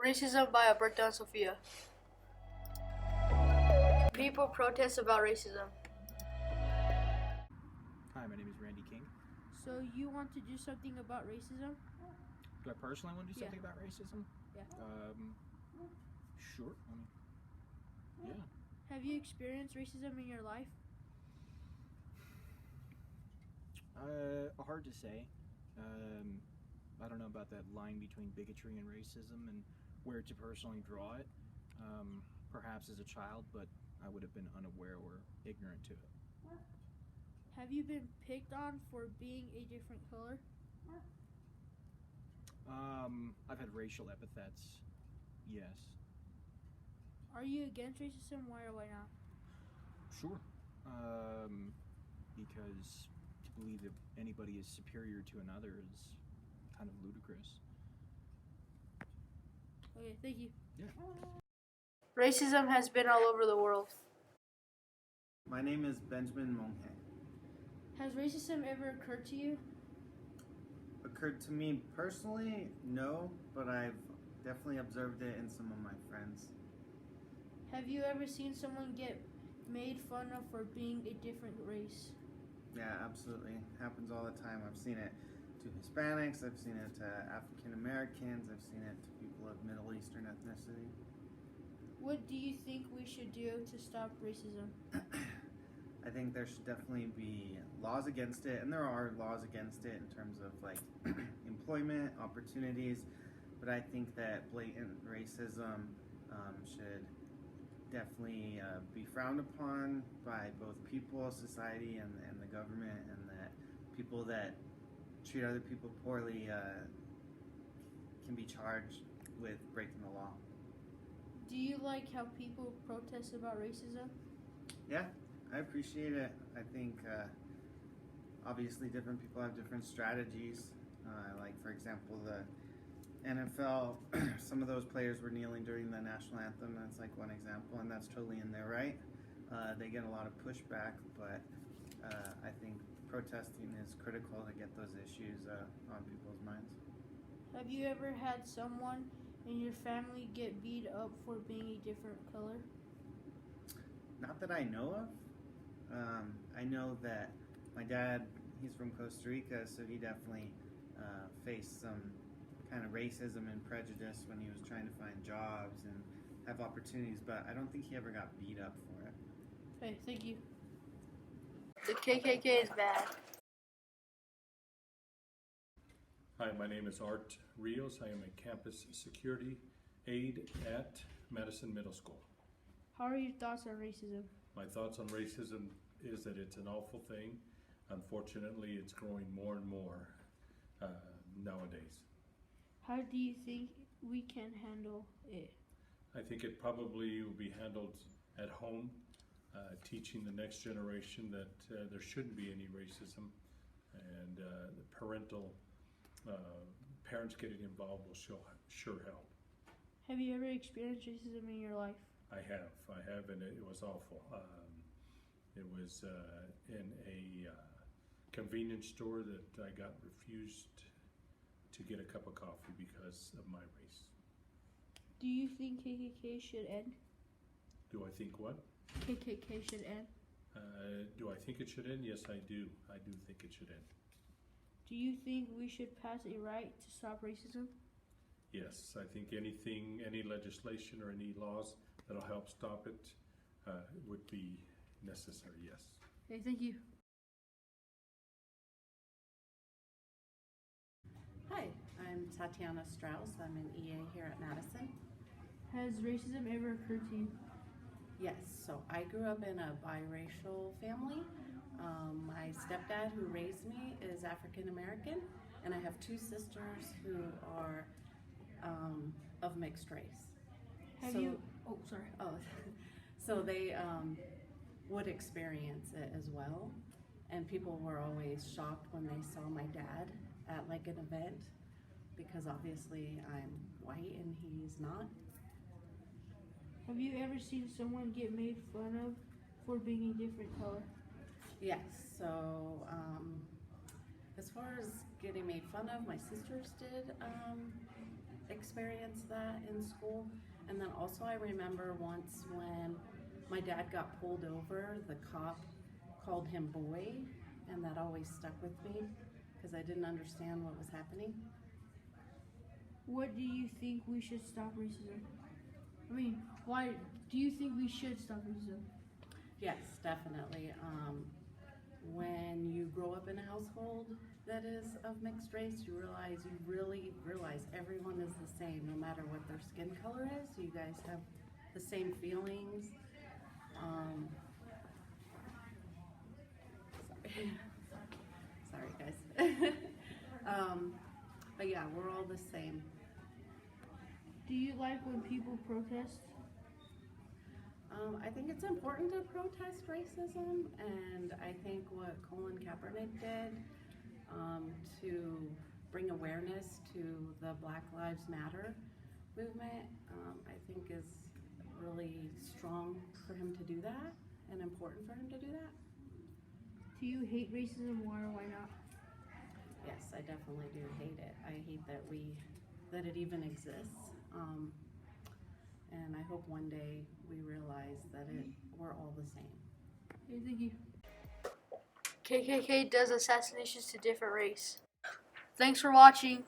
Racism by Alberto and Sofia. People protest about racism. Hi, my name is Randy King. So you want to do something about racism? Do I personally want to do Yeah. something about racism? Yeah. Sure. Yeah. Have you experienced racism in your life? Hard to say. I don't know about that line between bigotry and racism and where to personally draw it. Perhaps as a child, but I would have been unaware or ignorant to it. Have you been picked on for being a different color? I've had racial epithets. Yes. Are you against racism? Why or why not? Sure. Because to believe that anybody is superior to another is kind of ludicrous. Okay, thank you. Yeah. Racism has been all over the world. My name is Benjamin Monge. Has racism ever occurred to you? Occurred to me personally, no, but I've definitely observed it in some of my friends. Have you ever seen someone get made fun of for being a different race? Yeah, absolutely. Happens all the time. I've seen it to Hispanics, I've seen it to African Americans, I've seen it to people of Middle Eastern ethnicity. What do you think we should do to stop racism? I think there should definitely be laws against it, and there are laws against it in terms of like employment opportunities, but I think that blatant racism should definitely be frowned upon by both people, society, and the government, and that people that treat other people poorly can be charged with breaking the law. Do you like how people protest about racism? Yeah, I appreciate it. I think obviously different people have different strategies. Like for example, the NFL, some of those players were kneeling during the national anthem. That's like one example, and that's totally in their right. They get a lot of pushback, but I think protesting is critical to get those issues on people's minds. Have you ever had someone in your family get beat up for being a different color? Not that I know of. I know that my dad, he's from Costa Rica, so he definitely faced some kind of racism and prejudice when he was trying to find jobs and have opportunities, but I don't think he ever got beat up for it. Okay, thank you. The KKK is bad. Hi, my name is Art Rios. I am a campus security aide at Madison Middle School. How are your thoughts on racism? My thoughts on racism is that it's an awful thing. Unfortunately, it's growing more and more nowadays. How do you think we can handle it? I think it probably will be handled at home, teaching the next generation that there shouldn't be any racism, and the parents getting involved will sure help. Have you ever experienced racism in your life? I have, and it was awful. It was in a convenience store that I got refused to get a cup of coffee because of my race. Do you think KKK should end? Do I think what? KKK should end. Do I think it should end? Yes, I do. I do think it should end. Do you think we should pass a right to stop racism? Yes, I think any legislation or any laws that'll help stop it would be necessary, yes. Okay, thank you. Hi, I'm Tatiana Strauss. I'm an EA here at Madison. Has racism ever occurred to you? Yes, so I grew up in a biracial family. My stepdad who raised me is African American, and I have two sisters who are of mixed race. So they would experience it as well, and people were always shocked when they saw my dad at like an event, because obviously I'm white and he's not. Have you ever seen someone get made fun of for being a different color? Yes, so as far as getting made fun of, my sisters did experienced that in school. And then also I remember once when my dad got pulled over, the cop called him boy, and that always stuck with me because I didn't understand what was happening. What do you think we should stop racism? I mean, why do you think we should stop racism? Yes, definitely. When you grow up in a household that is of mixed race, you really realize everyone is the same, no matter what their skin color is. You guys have the same feelings. Sorry guys. But yeah, we're all the same. Do you like when people protest? I think it's important to protest racism, and I think what Colin Kaepernick did to bring awareness to the Black Lives Matter movement, I think is really strong for him to do that, and important for him to do that. Do you hate racism? Why or why not? Yes, I definitely do hate it. I hate that it even exists. And I hope one day we realize that we're all the same. Okay, thank you. KKK does assassinations to different race. Thanks for watching.